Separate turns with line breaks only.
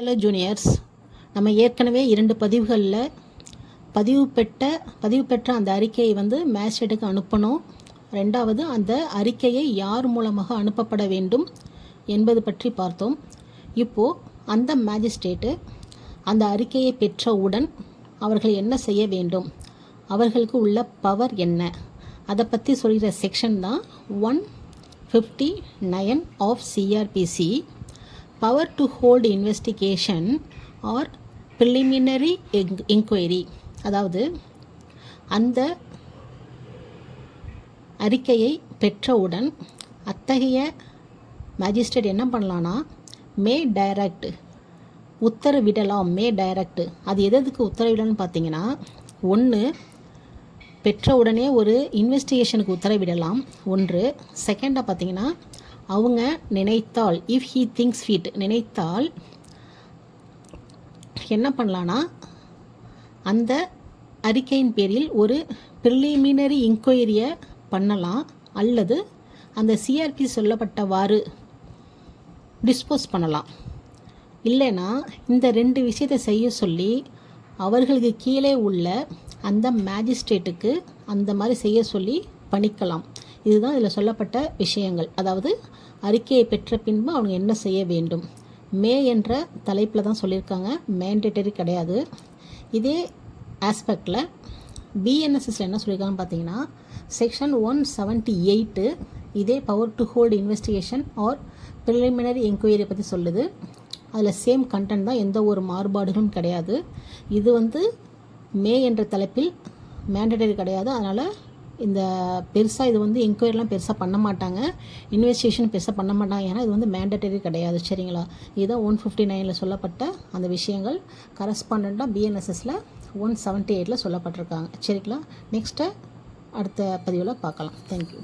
Hello juniors, நம்ம ஏற்கனவே 2 பதிவுகளில் பதிவு பெற்ற அந்த அறிக்கையை மேஜிஸ்ட்ரேட்டுக்கு அனுப்பணும். 2வது அந்த அறிக்கையை யார் மூலமாக அனுப்பப்பட வேண்டும் என்பது பற்றி பார்த்தோம். இப்போது அந்த மேஜிஸ்ட்ரேட்டு அந்த அறிக்கையை பெற்றவுடன் அவர்கள் என்ன செய்ய வேண்டும், அவர்களுக்கு உள்ள பவர் என்ன, அதை பற்றி சொல்கிற செக்ஷன் தான் 159 of CrPC. Power to hold investigation or preliminary inquiry. அதாவது அந்த அறிக்கையை பெற்றவுடன் அத்தகைய மேஜிஸ்ட்ரேட் என்ன பண்ணலான்னா டைரக்ட் உத்தரவிடலாம். டைரக்ட் அது எதுக்கு உத்தரவிடலாம்னு பார்த்தீங்கன்னா, 1 பெற்ற உடனே ஒரு இன்வெஸ்டிகேஷனுக்கு உத்தரவிடலாம். 1 செகண்டாக பார்த்தீங்கன்னா, அவங்க நினைத்தால், இஃப் ஹீ திங்ஸ் ஃபிட், நினைத்தால் என்ன பண்ணலான்னா அந்த அறிக்கையின் பேரில் ஒரு ப்ரிலிமினரி இன்கொயரியை பண்ணலாம், அல்லது அந்த சிஆர்பி சொல்லப்பட்டவாறு டிஸ்போஸ் பண்ணலாம். இல்லைன்னா இந்த 2 விஷயத்தை செய்ய சொல்லி அவர்களுக்கு கீழே உள்ள அந்த மேஜிஸ்ட்ரேட்டுக்கு அந்த மாதிரி செய்ய சொல்லி பணிக்கலாம். இதுதான் இதில் சொல்லப்பட்ட விஷயங்கள். அதாவது அறிக்கையை பெற்ற பின்பு அவங்க என்ன செய்ய வேண்டும் என்ற தலைப்பில் தான் சொல்லியிருக்காங்க. மேண்டேட்டரி கிடையாது. இதே ஆஸ்பெக்டில் பிஎன்எஸ்எஸில் என்ன சொல்லியிருக்காங்கன்னு பார்த்தீங்கன்னா, செக்ஷன் 178 இதே power to hold investigation or preliminary enquiry பற்றி சொல்லுது. அதில் சேம் கண்டென்ட் தான், எந்த ஒரு மாறுபாடுகளும் கிடையாது. இது என்ற தலைப்பில் மேண்டேட்டரி கிடையாது. அதனால் இந்த பெருசாக இது என்கொயரிலாம் பெருசாக பண்ண மாட்டாங்க, இன்வெஸ்டிகேஷன் பெருசாக பண்ண மாட்டாங்க. ஏன்னா இது மேண்டேட்டரி கிடையாது. சரிங்களா? இதுதான் 159 சொல்லப்பட்ட அந்த விஷயங்கள். கரஸ்பாண்டாக பிஎன்எஸ்எஸில் 178 சொல்லப்பட்டிருக்காங்க. சரிங்களா? நெக்ஸ்ட்டு அடுத்த பதிவில் பார்க்கலாம். தேங்க்யூ.